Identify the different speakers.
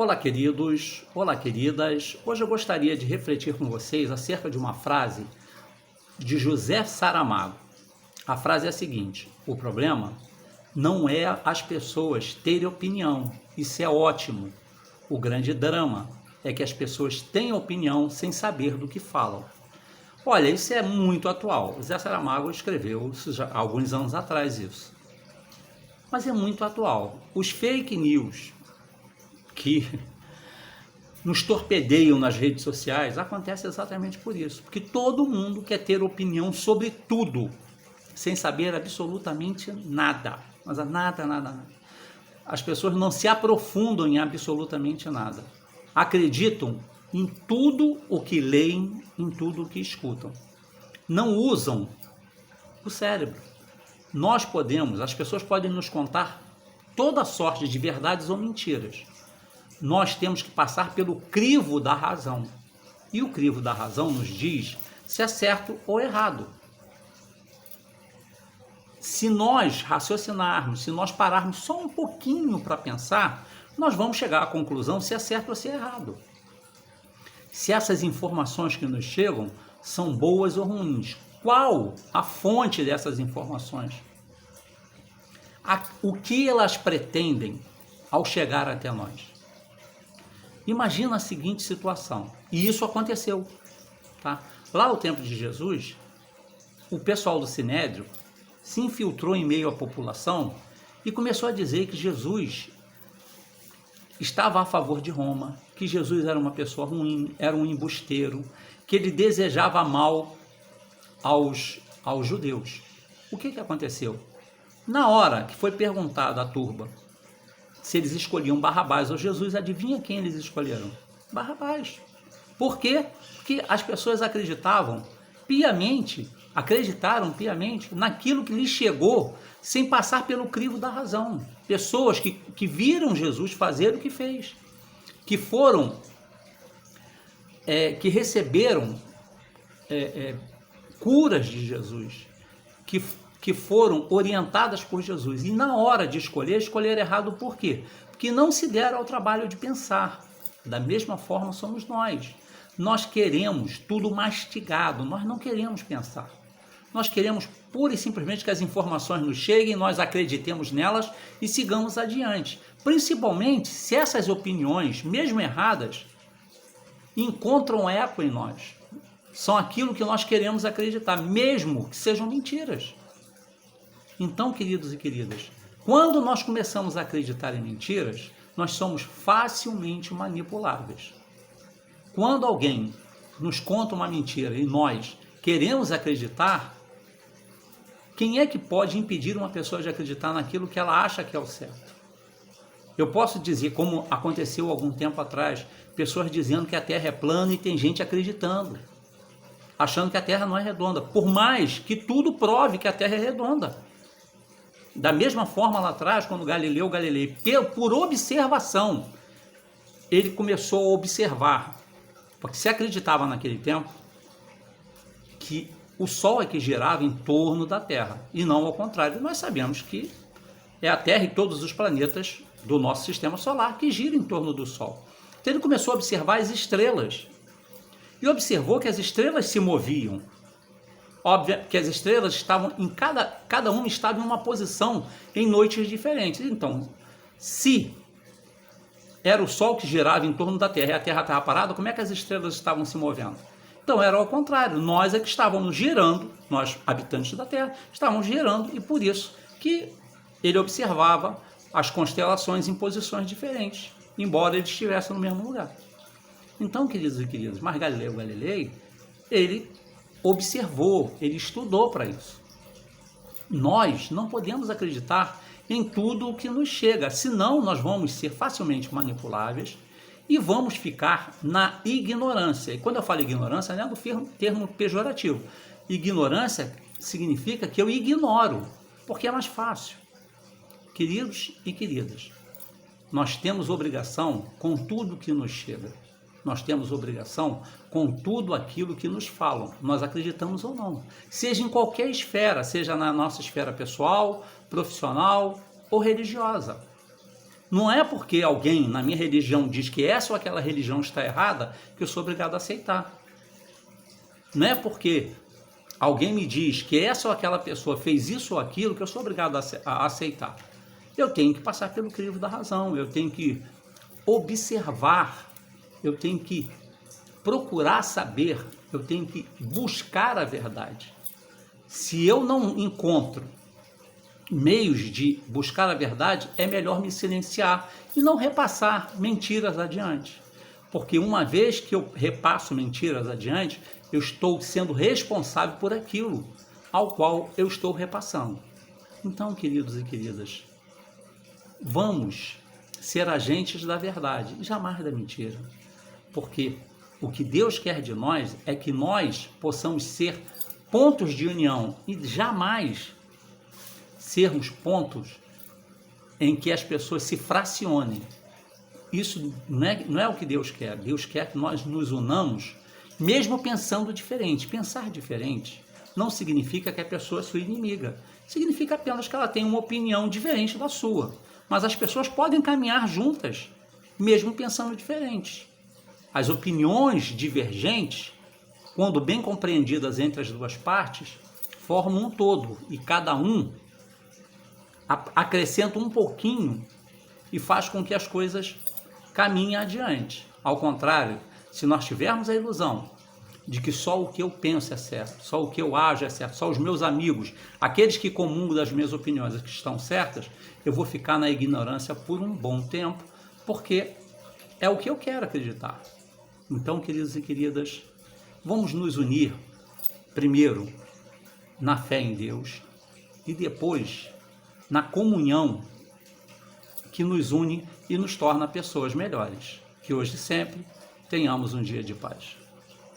Speaker 1: Olá, queridos, olá, queridas. Hoje eu gostaria de refletir com vocês acerca de uma frase de José Saramago. A frase é a seguinte: o problema não é as pessoas terem opinião, isso é ótimo. O grande drama é que as pessoas têm opinião sem saber do que falam. Olha, isso é muito atual. José Saramago escreveu isso já há alguns anos atrás isso. Mas é muito atual. Os fake news que nos torpedeiam nas redes sociais acontece exatamente por isso, porque todo mundo quer ter opinião sobre tudo, sem saber absolutamente nada, mas nada. As pessoas não se aprofundam em absolutamente nada, acreditam em tudo o que leem, em tudo o que escutam, não usam o cérebro. As pessoas podem nos contar toda sorte de verdades ou mentiras. Nós temos que passar pelo crivo da razão. E o crivo da razão nos diz se é certo ou errado. Se nós raciocinarmos, se nós pararmos só um pouquinho para pensar, nós vamos chegar à conclusão se é certo ou se é errado. Se essas informações que nos chegam são boas ou ruins. Qual a fonte dessas informações? O que elas pretendem ao chegar até nós? Imagina a seguinte situação, e isso aconteceu, tá? Lá no tempo de Jesus, o pessoal do Sinédrio se infiltrou em meio à população e começou a dizer que Jesus estava a favor de Roma, que Jesus era uma pessoa ruim, era um embusteiro, que ele desejava mal aos judeus. O que aconteceu? Na hora que foi perguntado à turba se eles escolhiam Barrabás ou Jesus, adivinha quem eles escolheram? Barrabás. Por quê? Porque as pessoas acreditaram piamente naquilo que lhes chegou sem passar pelo crivo da razão. Pessoas que viram Jesus fazer o que fez, que foram, que receberam curas de Jesus, que foram orientadas por Jesus. E na hora de escolher errado por quê? Porque não se deram ao trabalho de pensar. Da mesma forma somos nós. Nós queremos tudo mastigado, nós não queremos pensar. Nós queremos pura e simplesmente que as informações nos cheguem, nós acreditemos nelas e sigamos adiante. Principalmente se essas opiniões, mesmo erradas, encontram eco em nós. São aquilo que nós queremos acreditar, mesmo que sejam mentiras. Então, queridos e queridas, quando nós começamos a acreditar em mentiras, nós somos facilmente manipuláveis. Quando alguém nos conta uma mentira e nós queremos acreditar, quem é que pode impedir uma pessoa de acreditar naquilo que ela acha que é o certo? Eu posso dizer, como aconteceu algum tempo atrás, pessoas dizendo que a Terra é plana e tem gente acreditando, achando que a Terra não é redonda, por mais que tudo prove que a Terra é redonda. Da mesma forma lá atrás, quando Galileu Galilei, por observação, ele começou a observar, porque se acreditava naquele tempo que o Sol é que girava em torno da Terra, e não ao contrário. Nós sabemos que é a Terra e todos os planetas do nosso sistema solar que giram em torno do Sol. Então ele começou a observar as estrelas, e observou que as estrelas se moviam. Óbvio que as estrelas estavam cada uma estava em uma posição em noites diferentes. Então, se era o Sol que girava em torno da Terra e a Terra estava parada, como é que as estrelas estavam se movendo? Então era ao contrário, nós é que estávamos girando, nós habitantes da Terra, estávamos girando, e por isso que ele observava as constelações em posições diferentes, embora ele estivesse no mesmo lugar. Então, queridos e queridas, mas Galileu Galilei, ele observou, ele estudou para isso. Nós não podemos acreditar em tudo o que nos chega, senão nós vamos ser facilmente manipuláveis e vamos ficar na ignorância. E quando eu falo ignorância, não é do termo pejorativo. Ignorância significa que eu ignoro, porque é mais fácil. Queridos e queridas, nós temos obrigação com tudo que nos chega. Nós temos obrigação com tudo aquilo que nos falam, nós acreditamos ou não. Seja em qualquer esfera, seja na nossa esfera pessoal, profissional ou religiosa. Não é porque alguém na minha religião diz que essa ou aquela religião está errada que eu sou obrigado a aceitar. Não é porque alguém me diz que essa ou aquela pessoa fez isso ou aquilo que eu sou obrigado a aceitar. Eu tenho que passar pelo crivo da razão, eu tenho que observar, eu tenho que procurar saber, eu tenho que buscar a verdade. Se eu não encontro meios de buscar a verdade, é melhor me silenciar e não repassar mentiras adiante. Porque uma vez que eu repasso mentiras adiante, eu estou sendo responsável por aquilo ao qual eu estou repassando. Então, queridos e queridas, vamos ser agentes da verdade e jamais da mentira. Porque o que Deus quer de nós é que nós possamos ser pontos de união e jamais sermos pontos em que as pessoas se fracionem. Isso não é o que Deus quer. Deus quer que nós nos unamos, mesmo pensando diferente. Pensar diferente não significa que a pessoa é sua inimiga. Significa apenas que ela tem uma opinião diferente da sua. Mas as pessoas podem caminhar juntas, mesmo pensando diferente. As opiniões divergentes, quando bem compreendidas entre as duas partes, formam um todo. E cada um acrescenta um pouquinho e faz com que as coisas caminhem adiante. Ao contrário, se nós tivermos a ilusão de que só o que eu penso é certo, só o que eu ajo é certo, só os meus amigos, aqueles que comungam das minhas opiniões que estão certas, eu vou ficar na ignorância por um bom tempo, porque é o que eu quero acreditar. Então, queridos e queridas, vamos nos unir primeiro na fé em Deus e depois na comunhão que nos une e nos torna pessoas melhores. Que hoje e sempre tenhamos um dia de paz.